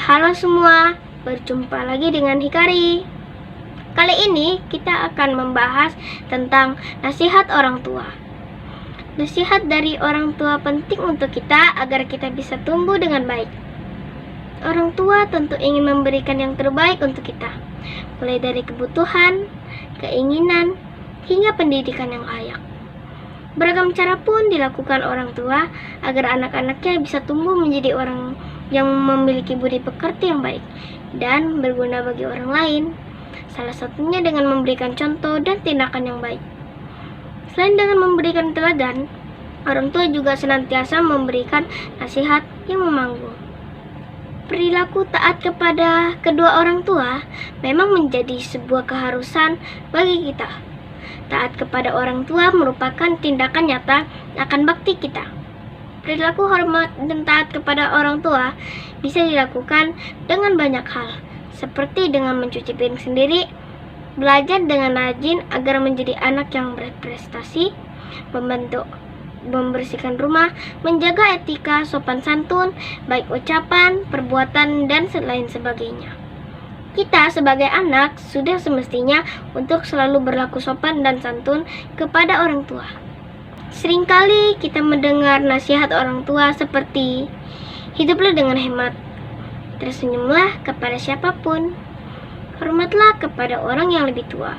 Halo semua, berjumpa lagi dengan Hikari. Kali ini kita akan membahas tentang nasihat orang tua. Nasihat dari orang tua penting untuk kita agar kita bisa tumbuh dengan baik. Orang tua tentu ingin memberikan yang terbaik untuk kita, mulai dari kebutuhan, keinginan, hingga pendidikan yang layak. Beragam cara pun dilakukan orang tua agar anak-anaknya bisa tumbuh menjadi orang yang memiliki budi pekerti yang baik dan berguna bagi orang lain. Salah satunya dengan memberikan contoh dan tindakan yang baik. Selain dengan memberikan teladan, orang tua juga senantiasa memberikan nasihat yang memanggung. Perilaku taat kepada kedua orang tua memang menjadi sebuah keharusan bagi kita. Taat kepada orang tua merupakan tindakan nyata akan bakti kita. Perilaku hormat dan taat kepada orang tua bisa dilakukan dengan banyak hal, seperti dengan mencuci piring sendiri, belajar dengan rajin agar menjadi anak yang berprestasi, membantu membersihkan rumah, menjaga etika, sopan santun, baik ucapan, perbuatan, dan lain sebagainya. Kita sebagai anak sudah semestinya untuk selalu berlaku sopan dan santun kepada orang tua. Seringkali kita mendengar nasihat orang tua seperti hiduplah dengan hemat, tersenyumlah kepada siapapun, hormatlah kepada orang yang lebih tua,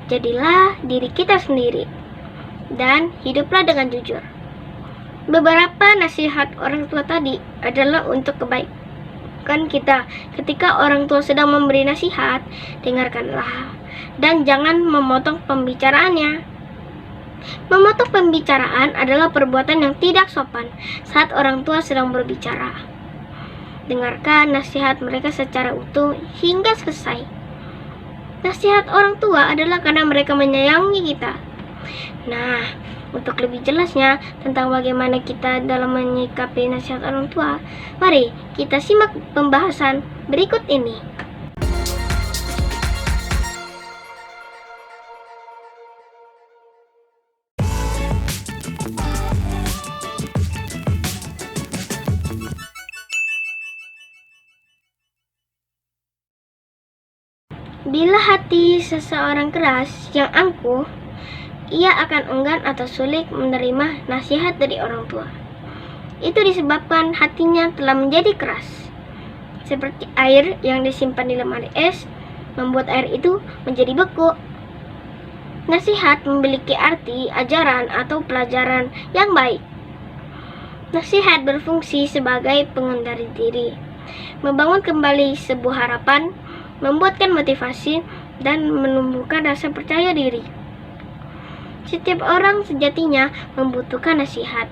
jadilah diri kita sendiri, dan hiduplah dengan jujur. Beberapa nasihat orang tua tadi adalah untuk kebaikan kita. Ketika orang tua sedang memberi nasihat, dengarkanlah dan jangan memotong pembicaraannya. Memotong pembicaraan adalah perbuatan yang tidak sopan saat orang tua sedang berbicara. Dengarkan nasihat mereka secara utuh hingga selesai. Nasihat orang tua adalah karena mereka menyayangi kita. Nah, untuk lebih jelasnya tentang bagaimana kita dalam menyikapi nasihat orang tua, mari kita simak pembahasan berikut ini. Bila hati seseorang keras yang angkuh, ia akan enggan atau sulit menerima nasihat dari orang tua. Itu disebabkan hatinya telah menjadi keras. Seperti air yang disimpan di lemari es, membuat air itu menjadi beku. Nasihat memiliki arti ajaran atau pelajaran yang baik. Nasihat berfungsi sebagai pengendali diri, membangun kembali sebuah harapan, membuatkan motivasi, dan menumbuhkan rasa percaya diri. Setiap orang sejatinya membutuhkan nasihat.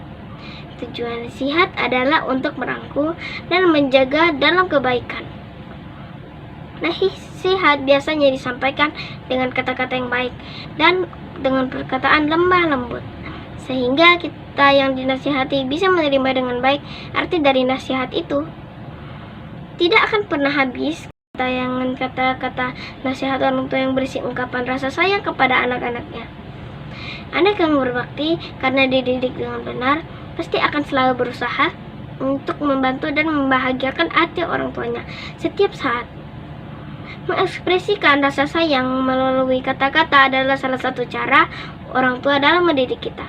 Tujuan nasihat adalah untuk merangkul dan menjaga dalam kebaikan. Nasihat biasanya disampaikan dengan kata-kata yang baik dan dengan perkataan lemah lembut, sehingga kita yang dinasihati bisa menerima dengan baik arti dari nasihat itu. Tidak akan pernah habis tayangan kata-kata nasihat orang tua yang berisi ungkapan rasa sayang kepada anak-anaknya. Anak yang berbakti karena dididik dengan benar pasti akan selalu berusaha untuk membantu dan membahagiakan hati orang tuanya setiap saat. Mengekspresikan rasa sayang melalui kata-kata adalah salah satu cara orang tua dalam mendidik kita.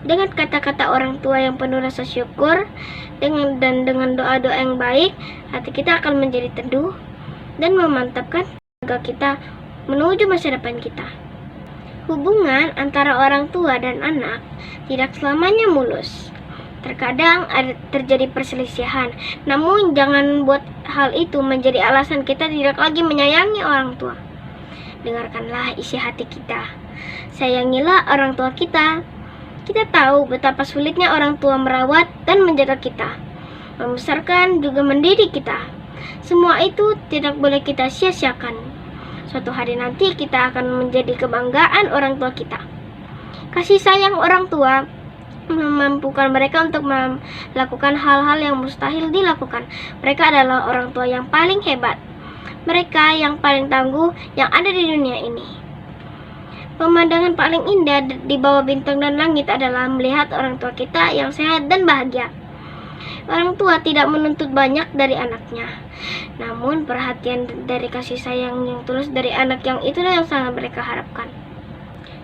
Dengan kata-kata orang tua yang penuh rasa syukur dan dengan doa-doa yang baik, hati kita akan menjadi teduh dan memantapkan tenaga kita menuju masa depan kita. Hubungan antara orang tua dan anak tidak selamanya mulus. Terkadang terjadi perselisihan, namun jangan buat hal itu menjadi alasan kita tidak lagi menyayangi orang tua. Dengarkanlah isi hati kita. Sayangilah orang tua kita. Kita tahu betapa sulitnya orang tua merawat dan menjaga kita, membesarkan juga mendidik kita. Semua itu tidak boleh kita sia-siakan. Suatu hari nanti kita akan menjadi kebanggaan orang tua kita. Kasih sayang orang tua memampukan mereka untuk melakukan hal-hal yang mustahil dilakukan. Mereka adalah orang tua yang paling hebat. Mereka yang paling tangguh yang ada di dunia ini. Pemandangan paling indah di bawah bintang dan langit adalah melihat orang tua kita yang sehat dan bahagia. Orang tua tidak menuntut banyak dari anaknya, namun perhatian dari kasih sayang yang tulus dari anak yang itulah yang sangat mereka harapkan.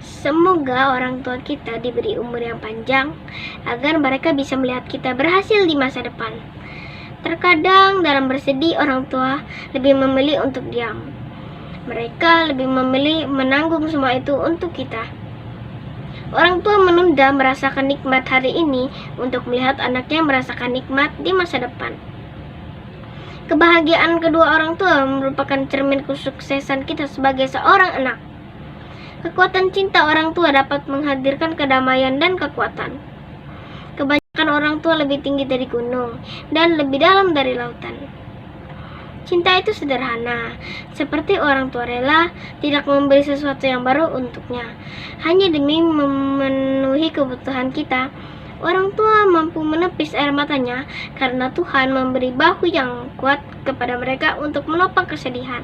Semoga orang tua kita diberi umur yang panjang agar mereka bisa melihat kita berhasil di masa depan. Terkadang dalam bersedih orang tua lebih memilih untuk diam. Mereka lebih memilih menanggung semua itu untuk kita. Orang tua menunda merasakan nikmat hari ini untuk melihat anaknya merasakan nikmat di masa depan. Kebahagiaan kedua orang tua merupakan cermin kesuksesan kita sebagai seorang anak. Kekuatan cinta orang tua dapat menghadirkan kedamaian dan kekuatan. Kebanyakan orang tua lebih tinggi dari gunung dan lebih dalam dari lautan. Cinta itu sederhana, seperti orang tua rela tidak memberi sesuatu yang baru untuknya, hanya demi memenuhi kebutuhan kita. Orang tua mampu menepis air matanya karena Tuhan memberi bahu yang kuat kepada mereka untuk menopang kesedihan.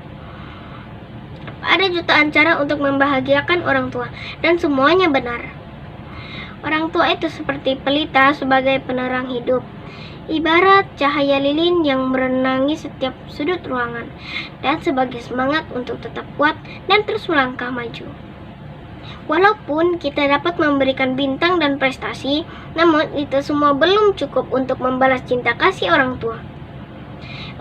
Ada jutaan cara untuk membahagiakan orang tua, dan semuanya benar. Orang tua itu seperti pelita sebagai penerang hidup. Ibarat cahaya lilin yang merenangi setiap sudut ruangan, dan sebagai semangat untuk tetap kuat dan terus melangkah maju. Walaupun kita dapat memberikan bintang dan prestasi, namun itu semua belum cukup untuk membalas cinta kasih orang tua.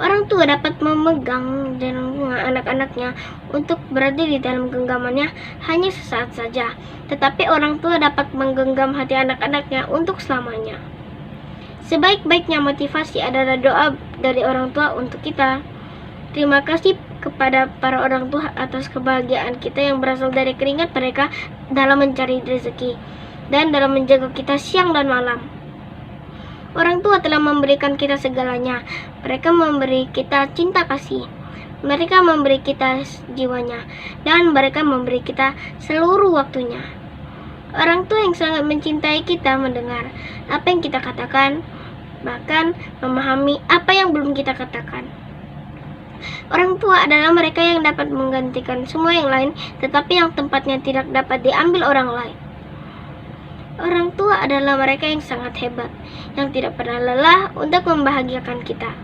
Orang tua dapat memegang dan anak-anaknya untuk berada di dalam genggamannya hanya sesaat saja, tetapi orang tua dapat menggenggam hati anak-anaknya untuk selamanya. Sebaik-baiknya motivasi adalah doa dari orang tua untuk kita. Terima kasih kepada para orang tua atas kebahagiaan kita yang berasal dari keringat mereka dalam mencari rezeki dan dalam menjaga kita siang dan malam. Orang tua telah memberikan kita segalanya. Mereka memberi kita cinta kasih. Mereka memberi kita jiwanya, dan mereka memberi kita seluruh waktunya. Orang tua yang sangat mencintai kita mendengar apa yang kita katakan, bahkan memahami apa yang belum kita katakan. Orang tua adalah mereka yang dapat menggantikan semua yang lain, tetapi yang tempatnya tidak dapat diambil orang lain. Orang tua adalah mereka yang sangat hebat, yang tidak pernah lelah untuk membahagiakan kita.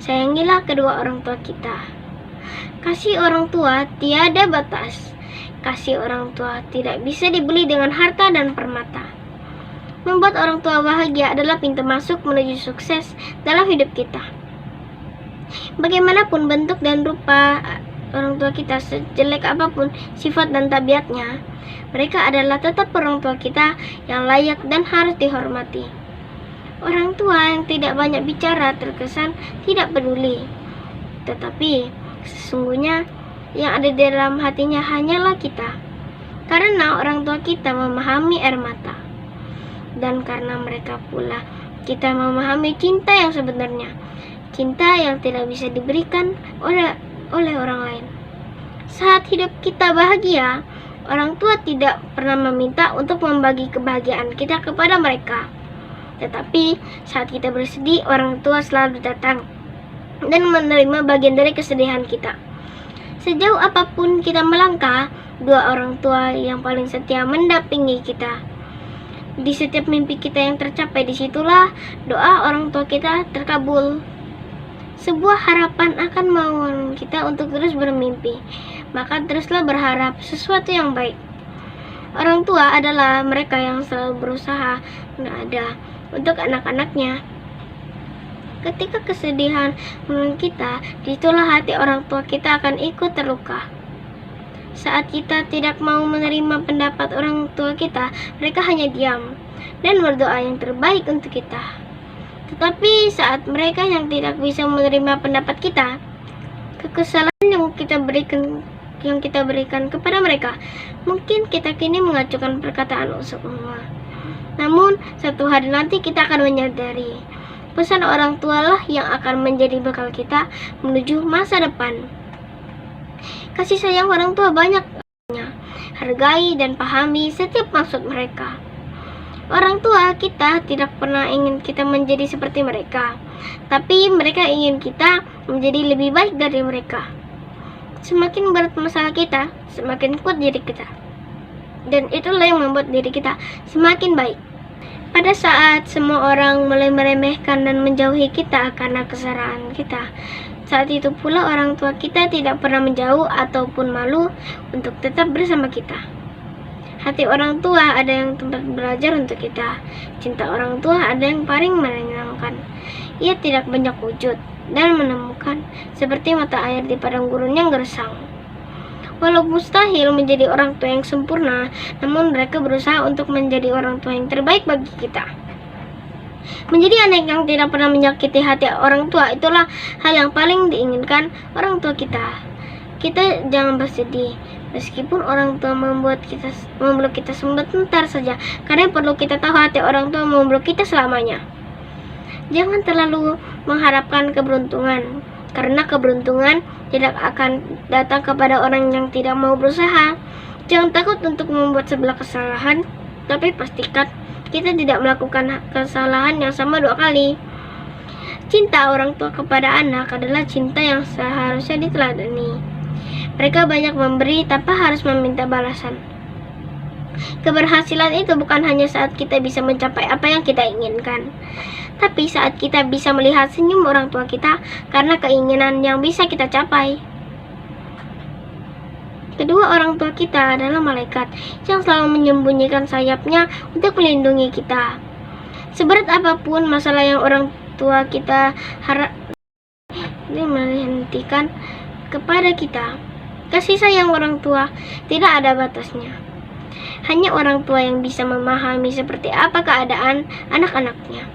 Sayangilah kedua orang tua kita. Kasih orang tua tiada batas. Kasih orang tua tidak bisa dibeli dengan harta dan permata. Membuat orang tua bahagia adalah pintu masuk menuju sukses dalam hidup kita. Bagaimanapun bentuk dan rupa orang tua kita, sejelek apapun sifat dan tabiatnya, mereka adalah tetap orang tua kita yang layak dan harus dihormati. Orang tua yang tidak banyak bicara terkesan tidak peduli, tetapi sesungguhnya yang ada di dalam hatinya hanyalah kita. Karena orang tua kita memahami air mata, dan karena mereka pula kita memahami cinta yang sebenarnya, cinta yang tidak bisa diberikan oleh orang lain. Saat hidup kita bahagia, orang tua tidak pernah meminta untuk membagi kebahagiaan kita kepada mereka. Tetapi saat kita bersedih, orang tua selalu datang dan menerima bagian dari kesedihan kita. Sejauh apapun kita melangkah, dua orang tua yang paling setia mendampingi kita. Di setiap mimpi kita yang tercapai, disitulah doa orang tua kita terkabul. Sebuah harapan akan mau kita untuk terus bermimpi, maka teruslah berharap sesuatu yang baik. Orang tua adalah mereka yang selalu berusaha ada untuk anak-anaknya. Ketika kesedihan kita, disitulah hati orang tua kita akan ikut terluka. Saat kita tidak mau menerima pendapat orang tua kita, mereka hanya diam dan berdoa yang terbaik untuk kita. Tetapi saat mereka yang tidak bisa menerima pendapat kita, kekesalan yang kita berikan kepada mereka, mungkin kita kini mengacukan perkataan semua. Namun satu hari nanti kita akan menyadari, pesan orang tualah yang akan menjadi bekal kita menuju masa depan. Kasih sayang orang tua banyak, hargai dan pahami setiap maksud mereka. Orang tua kita tidak pernah ingin kita menjadi seperti mereka, tapi mereka ingin kita menjadi lebih baik dari mereka. Semakin berat masalah kita, semakin kuat diri kita, dan itulah yang membuat diri kita semakin baik. Pada saat semua orang mulai meremehkan dan menjauhi kita karena kesalahan kita, saat itu pula orang tua kita tidak pernah menjauh ataupun malu untuk tetap bersama kita. Hati orang tua ada yang tempat belajar untuk kita. Cinta orang tua ada yang paling menyenangkan. Ia tidak banyak wujud dan menemukan seperti mata air di padang gurun yang gersang. Walau mustahil menjadi orang tua yang sempurna, namun mereka berusaha untuk menjadi orang tua yang terbaik bagi kita. Menjadi anak yang tidak pernah menyakiti hati orang tua itulah hal yang paling diinginkan orang tua kita. Kita jangan bersedih, meskipun orang tua memeluk kita sebentar saja, karena perlu kita tahu hati orang tua memeluk kita selamanya. Jangan terlalu mengharapkan keberuntungan, karena keberuntungan tidak akan datang kepada orang yang tidak mau berusaha. Jangan takut untuk membuat sebuah kesalahan, tapi pastikan kita tidak melakukan kesalahan yang sama 2 kali. Cinta orang tua kepada anak adalah cinta yang seharusnya diteladani. Mereka banyak memberi tanpa harus meminta balasan. Keberhasilan itu bukan hanya saat kita bisa mencapai apa yang kita inginkan, tapi saat kita bisa melihat senyum orang tua kita karena keinginan yang bisa kita capai. Kedua orang tua kita adalah malaikat yang selalu menyembunyikan sayapnya untuk melindungi kita. Seberat apapun masalah yang orang tua kita harap menghentikan kepada kita, kasih sayang orang tua tidak ada batasnya. Hanya orang tua yang bisa memahami seperti apa keadaan anak-anaknya.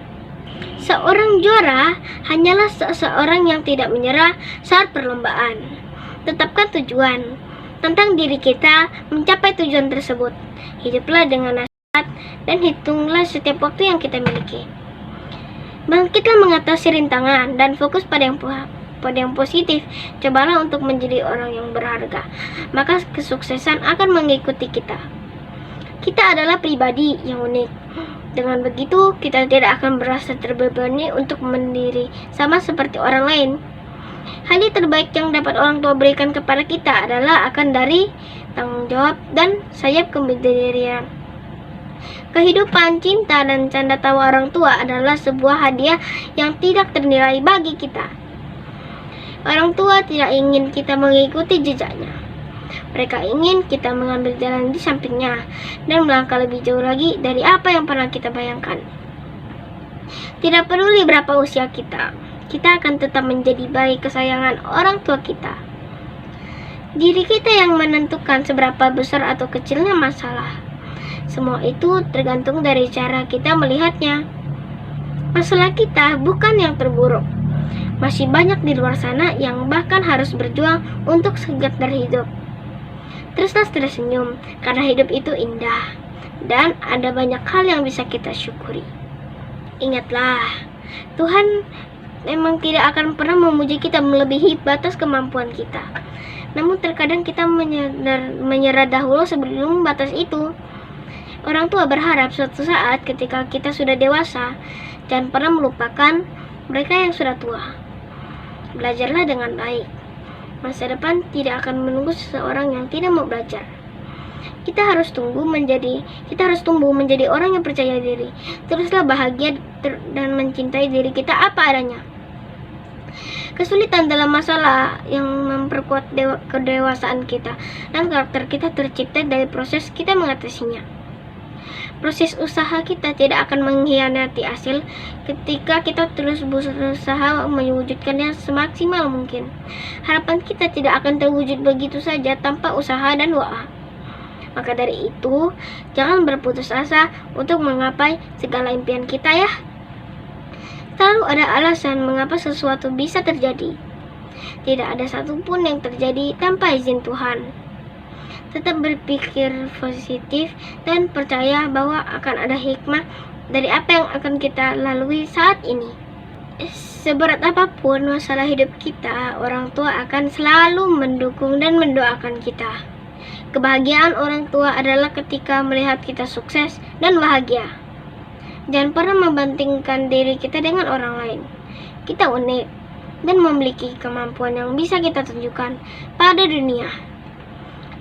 Seorang juara hanyalah seseorang yang tidak menyerah saat perlombaan. Tetapkan tujuan tentang diri kita mencapai tujuan tersebut. Hiduplah dengan nasihat dan hitunglah setiap waktu yang kita miliki. Bangkitlah mengatasi rintangan dan fokus pada yang positif. Cobalah untuk menjadi orang yang berharga, maka kesuksesan akan mengikuti kita. Kita adalah pribadi yang unik. Dengan begitu, kita tidak akan merasa terbebani untuk mendiri sama seperti orang lain. Hadiah terbaik yang dapat orang tua berikan kepada kita adalah akan dari tanggung jawab dan sayap kemandirian. Kehidupan, cinta, dan canda tawa orang tua adalah sebuah hadiah yang tidak ternilai bagi kita. Orang tua tidak ingin kita mengikuti jejaknya. Mereka ingin kita mengambil jalan di sampingnya dan melangkah lebih jauh lagi dari apa yang pernah kita bayangkan. Tidak peduli berapa usia kita akan tetap menjadi bayi kesayangan orang tua kita. Diri kita yang menentukan seberapa besar atau kecilnya masalah. Semua itu tergantung dari cara kita melihatnya. Masalah kita bukan yang terburuk. Masih banyak di luar sana yang bahkan harus berjuang untuk sekedar hidup. Teruslah tersenyum, karena hidup itu indah dan ada banyak hal yang bisa kita syukuri. Ingatlah, Tuhan memang tidak akan pernah memuji kita melebihi batas kemampuan kita. Namun terkadang kita menyerah dahulu sebelum batas itu. Orang tua berharap suatu saat ketika kita sudah dewasa, jangan pernah melupakan mereka yang sudah tua. Belajarlah dengan baik. Masa depan tidak akan menunggu seseorang yang tidak mau belajar. Kita harus tumbuh menjadi orang yang percaya diri. Teruslah bahagia dan mencintai diri kita apa adanya. Kesulitan dalam masalah yang memperkuat kedewasaan kita dan karakter kita tercipta dari proses kita mengatasinya. Proses usaha kita tidak akan mengkhianati hasil ketika kita terus berusaha mewujudkannya semaksimal mungkin. Harapan kita tidak akan terwujud begitu saja tanpa usaha dan doa. Maka dari itu, jangan berputus asa untuk menggapai segala impian kita ya. Selalu ada alasan mengapa sesuatu bisa terjadi. Tidak ada satupun yang terjadi tanpa izin Tuhan. Tetap berpikir positif dan percaya bahwa akan ada hikmah dari apa yang akan kita lalui saat ini. Seberat apapun masalah hidup kita, orang tua akan selalu mendukung dan mendoakan kita. Kebahagiaan orang tua adalah ketika melihat kita sukses dan bahagia. Jangan pernah membandingkan diri kita dengan orang lain. Kita unik dan memiliki kemampuan yang bisa kita tunjukkan pada dunia.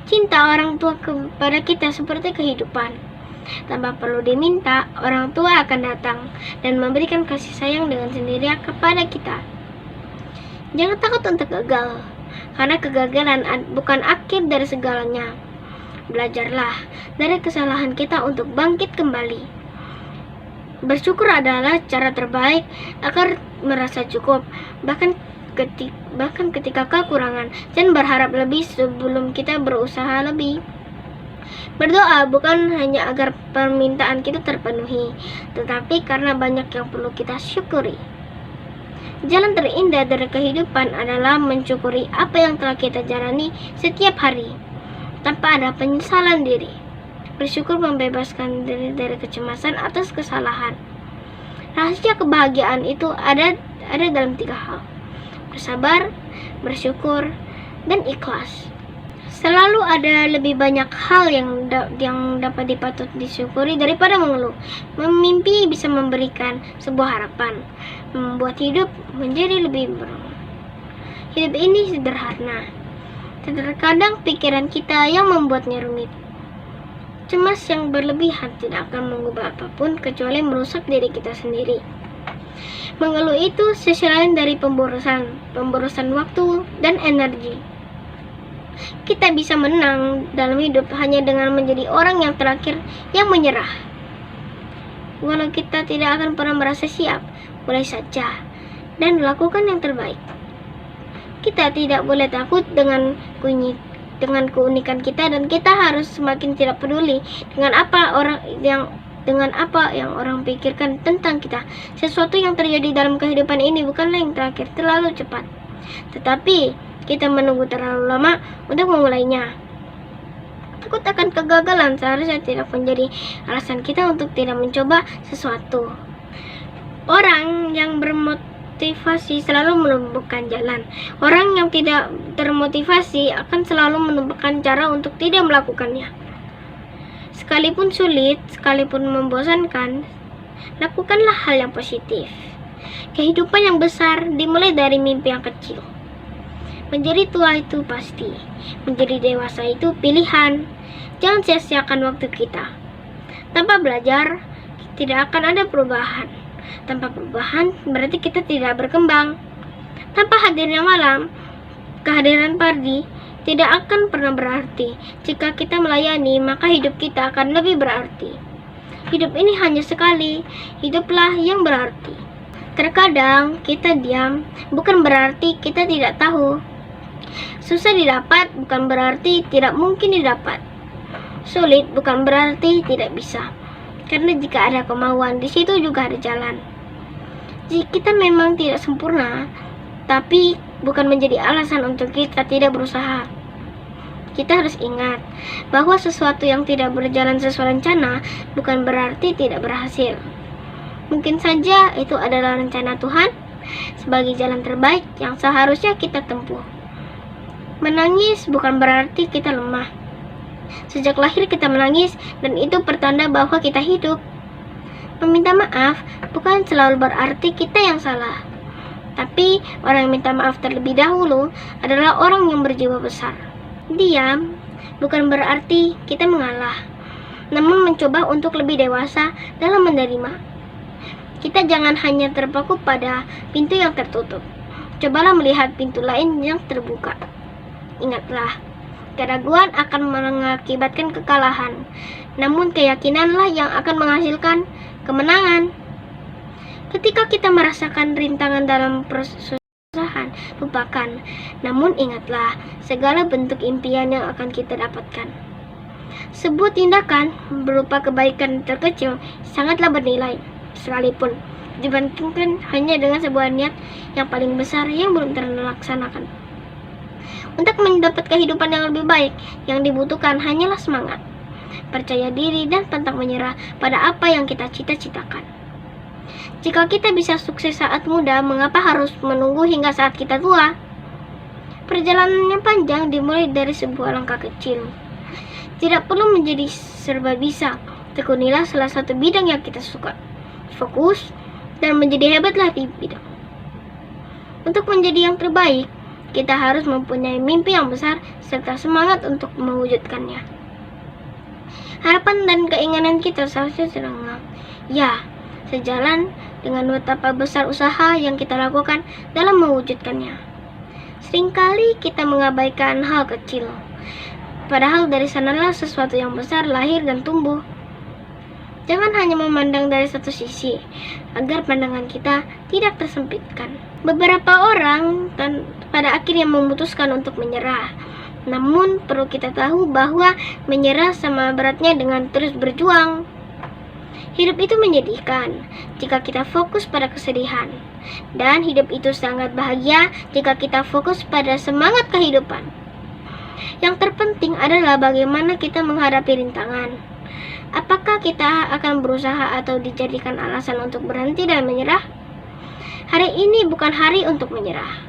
Cinta orang tua kepada kita seperti kehidupan. Tanpa perlu diminta, orang tua akan datang dan memberikan kasih sayang dengan sendirinya kepada kita. Jangan takut untuk gagal, karena kegagalan bukan akhir dari segalanya. Belajarlah dari kesalahan kita untuk bangkit kembali. Bersyukur adalah cara terbaik agar merasa cukup, bahkan ketika kekurangan, dan berharap lebih sebelum kita berusaha lebih. Berdoa bukan hanya agar permintaan kita terpenuhi, tetapi karena banyak yang perlu kita syukuri. Jalan terindah dari kehidupan adalah mensyukuri apa yang telah kita jalani setiap hari, tanpa ada penyesalan diri. Bersyukur membebaskan diri dari kecemasan atas kesalahan. Rahasia kebahagiaan itu ada dalam 3 hal: bersabar, bersyukur, dan ikhlas. Selalu ada lebih banyak hal yang dapat dipatut disyukuri daripada mengeluh. Memimpi bisa memberikan sebuah harapan, membuat hidup menjadi lebih bermakna. Hidup ini sederhana. Terkadang pikiran kita yang membuatnya rumit. Cemas yang berlebihan tidak akan mengubah apapun kecuali merusak diri kita sendiri. Mengeluh itu selain dari pemborosan waktu dan energi. Kita bisa menang dalam hidup hanya dengan menjadi orang yang terakhir yang menyerah. Walau kita tidak akan pernah merasa siap, mulai saja dan lakukan yang terbaik. Kita tidak boleh takut dengan keunikan kita, dan kita harus semakin tidak peduli dengan apa yang orang pikirkan tentang kita. Sesuatu yang terjadi dalam kehidupan ini bukanlah yang terakhir terlalu cepat, tetapi kita menunggu terlalu lama untuk memulainya. Takut akan kegagalan seharusnya tidak menjadi alasan kita untuk tidak mencoba sesuatu. Orang yang bermotivasi selalu menemukan jalan. Orang yang tidak termotivasi akan selalu menemukan cara untuk tidak melakukannya. Sekalipun sulit, sekalipun membosankan, lakukanlah hal yang positif. Kehidupan yang besar dimulai dari mimpi yang kecil. Menjadi tua itu pasti, menjadi dewasa itu pilihan. Jangan sia-siakan waktu kita. Tanpa belajar, tidak akan ada perubahan. Tanpa perubahan, berarti kita tidak berkembang. Tanpa hadirnya malam, kehadiran pagi tidak akan pernah berarti. Jika kita melayani, maka hidup kita akan lebih berarti. Hidup ini hanya sekali, hiduplah yang berarti. Terkadang kita diam, bukan berarti kita tidak tahu. Susah didapat bukan berarti tidak mungkin didapat. Sulit bukan berarti tidak bisa. Karena jika ada kemauan, di situ juga ada jalan. Jika kita memang tidak sempurna, tapi bukan menjadi alasan untuk kita tidak berusaha. Kita harus ingat bahwa sesuatu yang tidak berjalan sesuai rencana bukan berarti tidak berhasil. Mungkin saja itu adalah rencana Tuhan sebagai jalan terbaik yang seharusnya kita tempuh. Menangis bukan berarti kita lemah. Sejak lahir kita menangis, dan itu pertanda bahwa kita hidup. Meminta maaf bukan selalu berarti kita yang salah. Tapi orang yang minta maaf terlebih dahulu adalah orang yang berjiwa besar. Diam bukan berarti kita mengalah, namun mencoba untuk lebih dewasa dalam menerima. Kita jangan hanya terpaku pada pintu yang tertutup. Cobalah melihat pintu lain yang terbuka. Ingatlah, keraguan akan mengakibatkan kekalahan, namun keyakinanlah yang akan menghasilkan kemenangan. Ketika kita merasakan rintangan dalam proses usaha, lupakan. Namun ingatlah, segala bentuk impian yang akan kita dapatkan. Sebuah tindakan berupa kebaikan terkecil sangatlah bernilai, sekalipun dibandingkan hanya dengan sebuah niat yang paling besar yang belum terlaksanakan. Untuk mendapat kehidupan yang lebih baik, yang dibutuhkan hanyalah semangat, percaya diri, dan pantang menyerah pada apa yang kita cita-citakan. Jika kita bisa sukses saat muda, mengapa harus menunggu hingga saat kita tua? Perjalanan yang panjang dimulai dari sebuah langkah kecil. Tidak perlu menjadi serba bisa. Tekunilah salah satu bidang yang kita suka. Fokus dan menjadi hebatlah di bidang. Untuk menjadi yang terbaik, kita harus mempunyai mimpi yang besar serta semangat untuk mewujudkannya. Harapan dan keinginan kita seharusnya seragam. Ya, sejalan dengan betapa besar usaha yang kita lakukan dalam mewujudkannya. Seringkali kita mengabaikan hal kecil, padahal dari sanalah sesuatu yang besar lahir dan tumbuh. Jangan hanya memandang dari satu sisi, agar pandangan kita tidak tersempitkan. Beberapa orang pada akhirnya memutuskan untuk menyerah. Namun perlu kita tahu bahwa menyerah sama beratnya dengan terus berjuang. Hidup itu menyedihkan jika kita fokus pada kesedihan. Dan hidup itu sangat bahagia jika kita fokus pada semangat kehidupan. Yang terpenting adalah bagaimana kita menghadapi rintangan. Apakah kita akan berusaha atau dijadikan alasan untuk berhenti dan menyerah? Hari ini bukan hari untuk menyerah,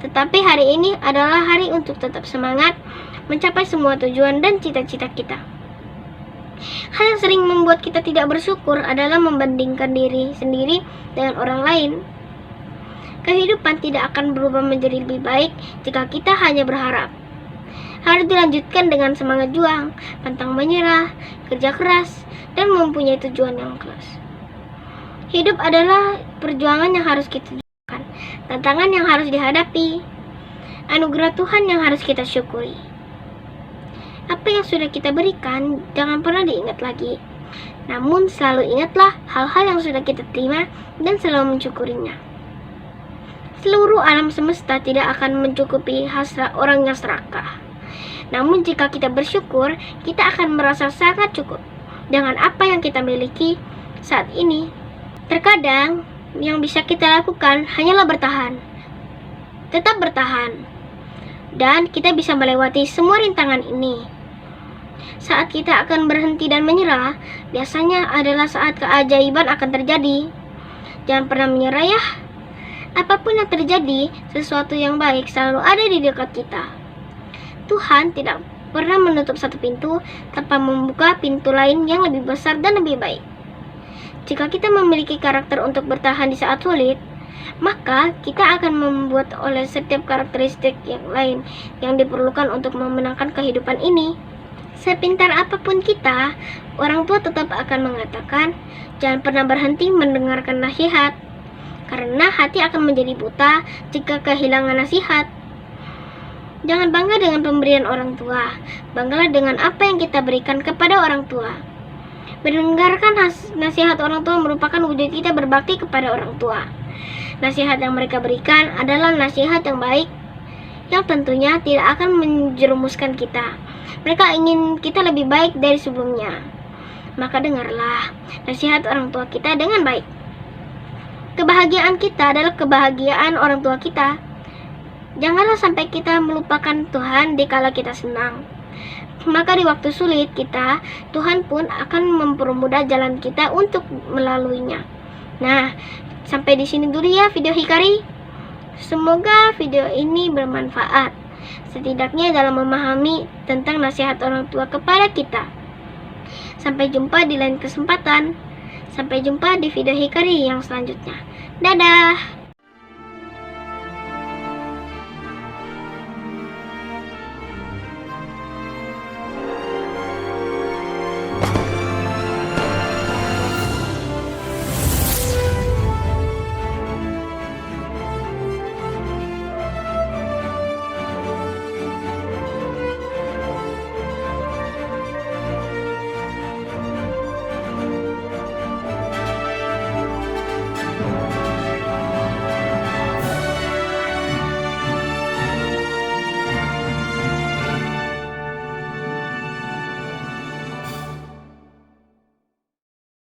tetapi hari ini adalah hari untuk tetap semangat mencapai semua tujuan dan cita-cita kita. Hal yang sering membuat kita tidak bersyukur adalah membandingkan diri sendiri dengan orang lain. Kehidupan tidak akan berubah menjadi lebih baik jika kita hanya berharap. Harus dilanjutkan dengan semangat juang, pantang menyerah, kerja keras, dan mempunyai tujuan yang jelas. Hidup adalah perjuangan yang harus kita lakukan, tantangan yang harus dihadapi, anugerah Tuhan yang harus kita syukuri. Apa yang sudah kita berikan, jangan pernah diingat lagi. Namun selalu ingatlah hal-hal yang sudah kita terima dan selalu mensyukurinya. Seluruh alam semesta tidak akan mencukupi hasrat orang yang serakah. Namun jika kita bersyukur, kita akan merasa sangat cukup dengan apa yang kita miliki saat ini. Terkadang yang bisa kita lakukan hanyalah bertahan. Tetap bertahan. Dan kita bisa melewati semua rintangan ini. Saat kita akan berhenti dan menyerah, biasanya adalah saat keajaiban akan terjadi. Jangan pernah menyerah ya. Apapun yang terjadi, sesuatu yang baik selalu ada di dekat kita. Tuhan tidak pernah menutup satu pintu tanpa membuka pintu lain yang lebih besar dan lebih baik. Jika kita memiliki karakter untuk bertahan di saat sulit, maka kita akan membuat oleh setiap karakteristik yang lain yang diperlukan untuk memenangkan kehidupan ini. Sepintar apapun kita, orang tua tetap akan mengatakan, jangan pernah berhenti mendengarkan nasihat, karena hati akan menjadi buta jika kehilangan nasihat. Jangan bangga dengan pemberian orang tua, banggalah dengan apa yang kita berikan kepada orang tua. Mendengarkan nasihat orang tua merupakan wujud kita berbakti kepada orang tua. Nasihat yang mereka berikan adalah nasihat yang baik, yang tentunya tidak akan menjerumuskan kita. Mereka ingin kita lebih baik dari sebelumnya. Maka dengarlah nasihat orang tua kita dengan baik. Kebahagiaan kita adalah kebahagiaan orang tua kita. Janganlah sampai kita melupakan Tuhan dikala kita senang. Maka di waktu sulit kita, Tuhan pun akan mempermudah jalan kita untuk melaluinya. Nah, sampai di sini dulu ya video Hikari. Semoga video ini bermanfaat, setidaknya dalam memahami tentang nasihat orang tua kepada kita. Sampai jumpa di lain kesempatan. Sampai jumpa di video Hikari yang selanjutnya. Dadah!